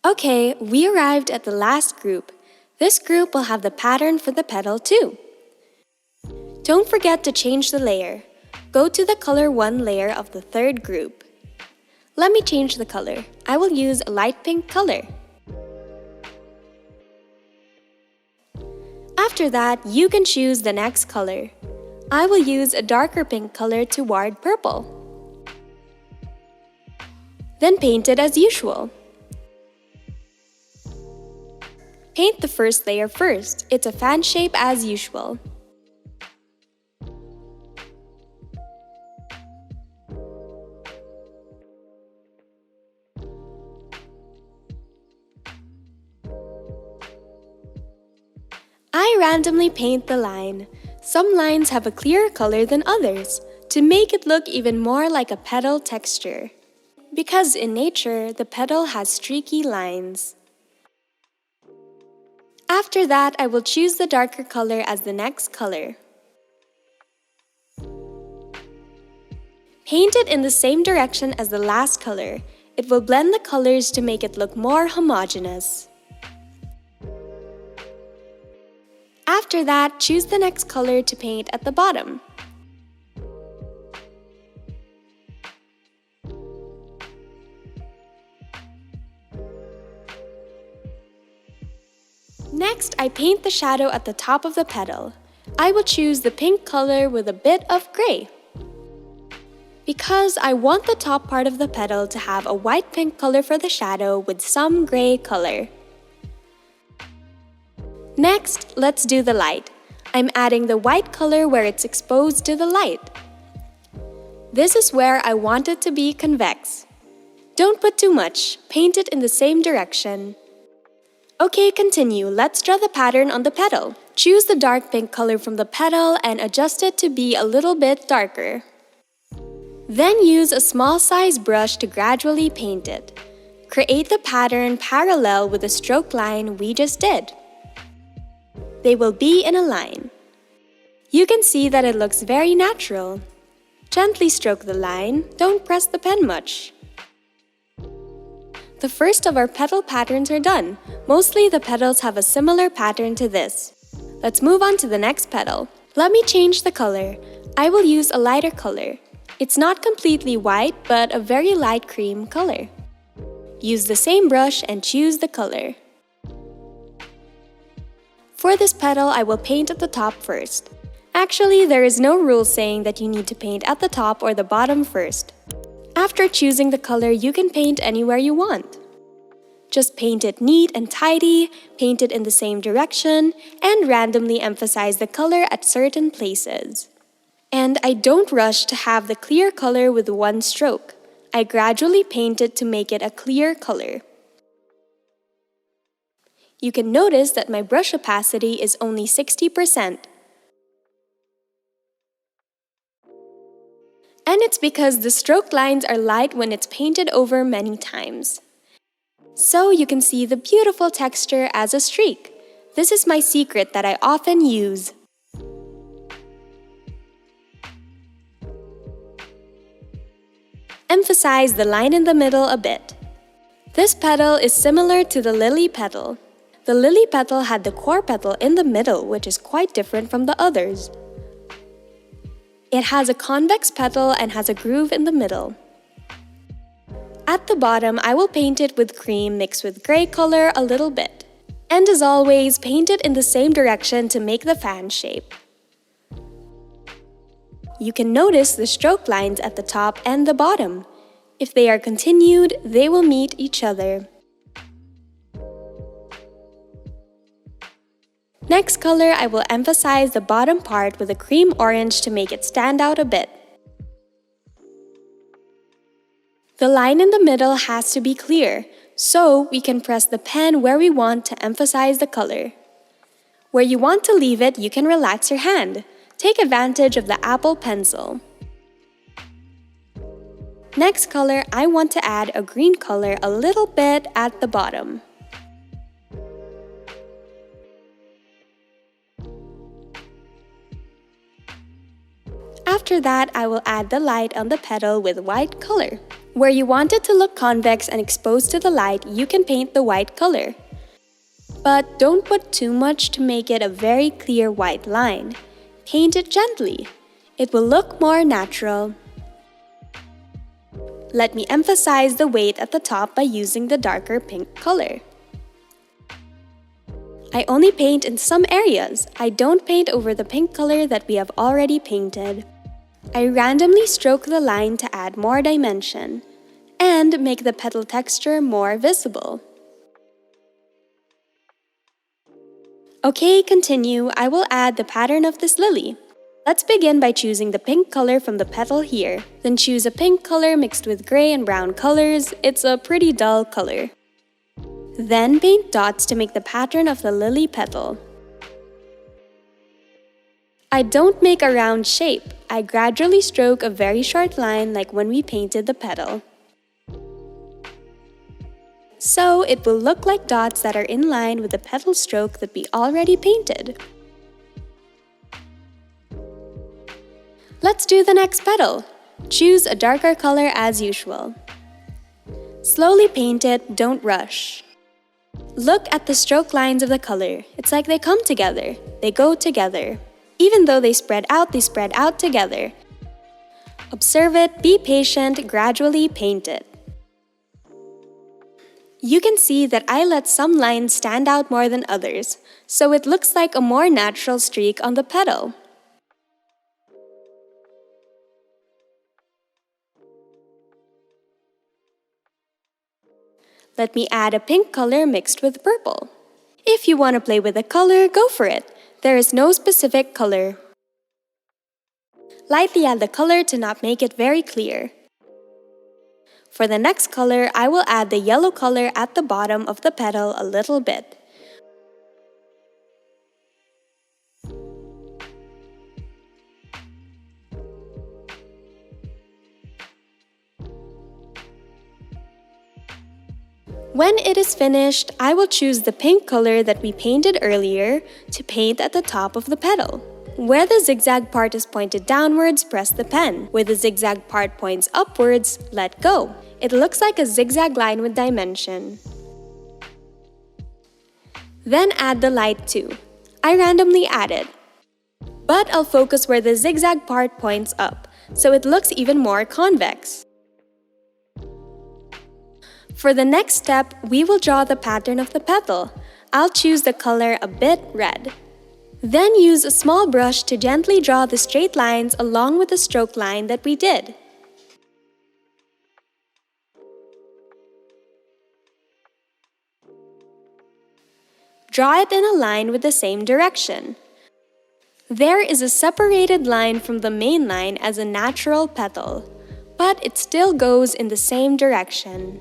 Okay, we arrived at the last group. This group will have the pattern for the petal too. Don't forget to change the layer. Go to the color 1 layer of the third group. Let me change the color. I will use a light pink color. After that, you can choose the next color. I will use a darker pink color toward purple. Then paint it as usual. Paint the first layer first. It's a fan shape as usual. I randomly paint the line. Some lines have a clearer color than others to make it look even more like a petal texture. Because in nature, the petal has streaky lines. After that, I will choose the darker color as the next color. Paint it in the same direction as the last color. It will blend the colors to make it look more homogeneous. After that, choose the next color to paint at the bottom. Next, I paint the shadow at the top of the petal. I will choose the pink color with a bit of gray. Because I want the top part of the petal to have a white pink color for the shadow with some gray color. Next, let's do the light. I'm adding the white color where it's exposed to the light. This is where I want it to be convex. Don't put too much, paint it in the same direction. Okay, continue. Let's draw the pattern on the petal. Choose the dark pink color from the petal and adjust it to be a little bit darker. Then use a small size brush to gradually paint it. Create the pattern parallel with the stroke line we just did. They will be in a line. You can see that it looks very natural. Gently stroke the line, don't press the pen much. The first of our petal patterns are done. Mostly the petals have a similar pattern to this. Let's move on to the next petal. Let me change the color. I will use a lighter color. It's not completely white, but a very light cream color. Use the same brush and choose the color. For this petal, I will paint at the top first. Actually, there is no rule saying that you need to paint at the top or the bottom first. After choosing the color, you can paint anywhere you want. Just paint it neat and tidy, paint it in the same direction, and randomly emphasize the color at certain places. And I don't rush to have the clear color with one stroke. I gradually paint it to make it a clear color. You can notice that my brush opacity is only 60%. And it's because the stroke lines are light when it's painted over many times. So you can see the beautiful texture as a streak. This is my secret that I often use. Emphasize the line in the middle a bit. This petal is similar to the lily petal. The lily petal had the core petal in the middle, which is quite different from the others. It has a convex petal and has a groove in the middle. At the bottom, I will paint it with cream mixed with gray color a little bit. And as always, paint it in the same direction to make the fan shape. You can notice the stroke lines at the top and the bottom. If they are continued, they will meet each other. Next color, I will emphasize the bottom part with a cream orange to make it stand out a bit. The line in the middle has to be clear, so we can press the pen where we want to emphasize the color. Where you want to leave it, you can relax your hand. Take advantage of the Apple pencil. Next color, I want to add a green color a little bit at the bottom. After that, I will add the light on the petal with white color. Where you want it to look convex and exposed to the light, you can paint the white color. But don't put too much to make it a very clear white line. Paint it gently. It will look more natural. Let me emphasize the weight at the top by using the darker pink color. I only paint in some areas. I don't paint over the pink color that we have already painted. I randomly stroke the line to add more dimension and make the petal texture more visible. Okay, continue. I will add the pattern of this lily. Let's begin by choosing the pink color from the petal here. Then choose a pink color mixed with gray and brown colors. It's a pretty dull color. Then paint dots to make the pattern of the lily petal. I don't make a round shape. I gradually stroke a very short line like when we painted the petal. So it will look like dots that are in line with the petal stroke that we already painted. Let's do the next petal. Choose a darker color as usual. Slowly paint it, don't rush. Look at the stroke lines of the color. It's like they come together. They go together. Even though they spread out together. Observe it, be patient, gradually paint it. You can see that I let some lines stand out more than others, so it looks like a more natural streak on the petal. Let me add a pink color mixed with purple. If you want to play with the color, go for it. There is no specific color. Lightly add the color to not make it very clear. For the next color, I will add the yellow color at the bottom of the petal a little bit. When it is finished, I will choose the pink color that we painted earlier to paint at the top of the petal. Where the zigzag part is pointed downwards, press the pen. Where the zigzag part points upwards, let go. It looks like a zigzag line with dimension. Then add the light too. I randomly added. But I'll focus where the zigzag part points up, so it looks even more convex. For the next step, we will draw the pattern of the petal. I'll choose the color a bit red. Then use a small brush to gently draw the straight lines along with the stroke line that we did. Draw it in a line with the same direction. There is a separated line from the main line as a natural petal, but it still goes in the same direction.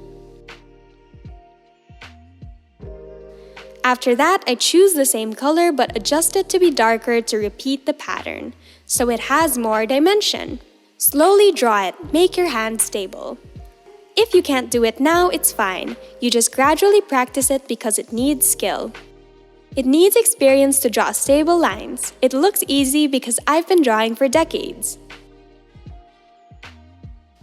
After that, I choose the same color but adjust it to be darker to repeat the pattern, so it has more dimension. Slowly draw it, make your hand stable. If you can't do it now, it's fine. You just gradually practice it because it needs skill. It needs experience to draw stable lines. It looks easy because I've been drawing for decades.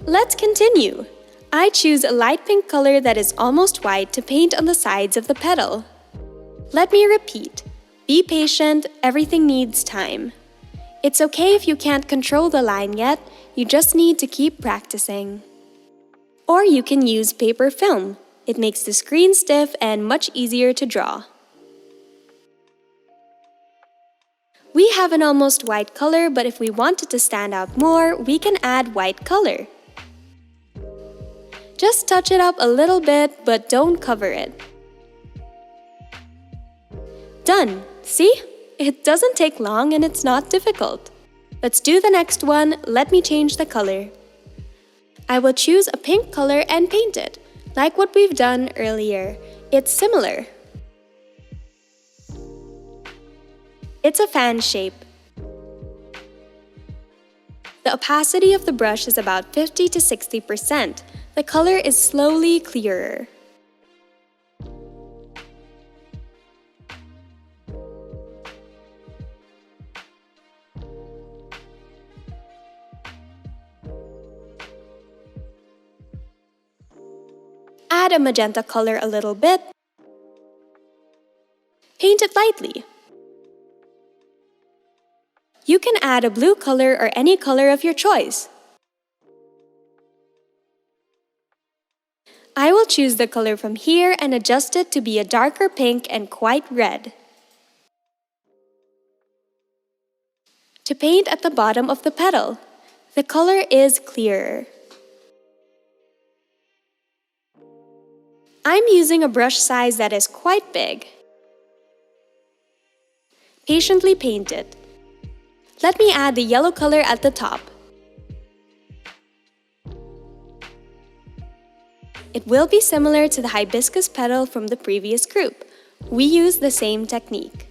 Let's continue. I choose a light pink color that is almost white to paint on the sides of the petal. Let me repeat. Be patient, everything needs time. It's okay if you can't control the line yet, you just need to keep practicing. Or you can use paper film. It makes the screen stiff and much easier to draw. We have an almost white color, but if we want it to stand out more, we can add white color. Just touch it up a little bit, but don't cover it. Done! See? It doesn't take long and it's not difficult. Let's do the next one. Let me change the color. I will choose a pink color and paint it, like what we've done earlier. It's similar. It's a fan shape. The opacity of the brush is about 50 to 60%. The color is slowly clearer. Add a magenta color a little bit. Paint it lightly. You can add a blue color or any color of your choice. I will choose the color from here and adjust it to be a darker pink and quite red. To paint at the bottom of the petal, the color is clearer. I'm using a brush size that is quite big. Patiently paint it. Let me add the yellow color at the top. It will be similar to the hibiscus petal from the previous group. We use the same technique.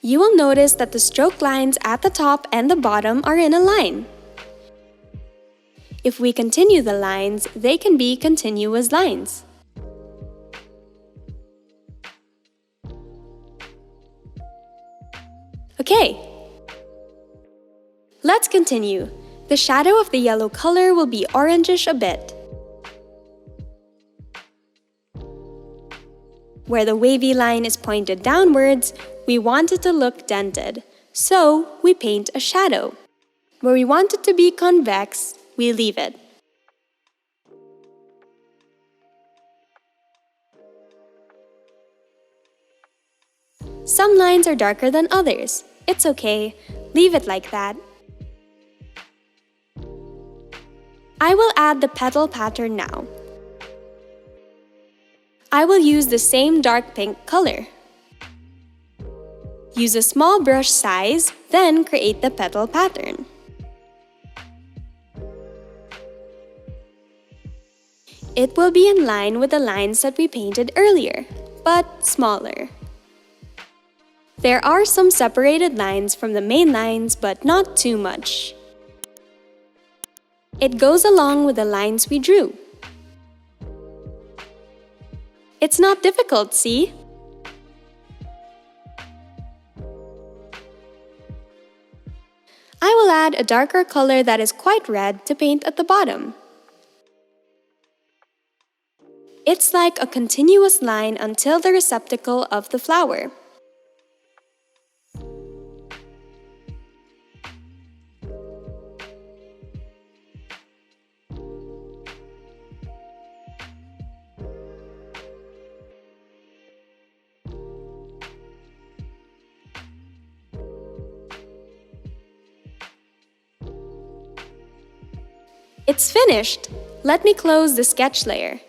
You will notice that the stroke lines at the top and the bottom are in a line. If we continue the lines, they can be continuous lines. Okay, let's continue. The shadow of the yellow color will be orangish a bit. Where the wavy line is pointed downwards, we want it to look dented, so we paint a shadow. Where we want it to be convex, we leave it. Some lines are darker than others. It's okay, leave it like that. I will add the petal pattern now. I will use the same dark pink color. Use a small brush size, then create the petal pattern. It will be in line with the lines that we painted earlier, but smaller. There are some separated lines from the main lines, but not too much. It goes along with the lines we drew. It's not difficult, see? I will add a darker color that is quite red to paint at the bottom. It's like a continuous line until the receptacle of the flower. It's finished! Let me close the sketch layer.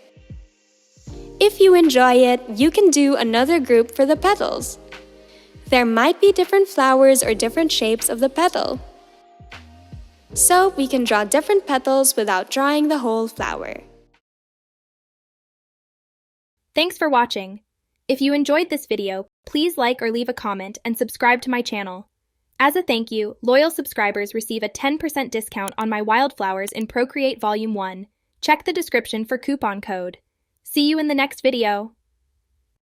If you enjoy it, you can do another group for the petals. There might be different flowers or different shapes of the petal. So we can draw different petals without drawing the whole flower. Thanks for watching. If you enjoyed this video, please like or leave a comment and subscribe to my channel. As a thank you, loyal subscribers receive a 10% discount on my wildflowers in Procreate Volume 1. Check the description for coupon code. See you in the next video.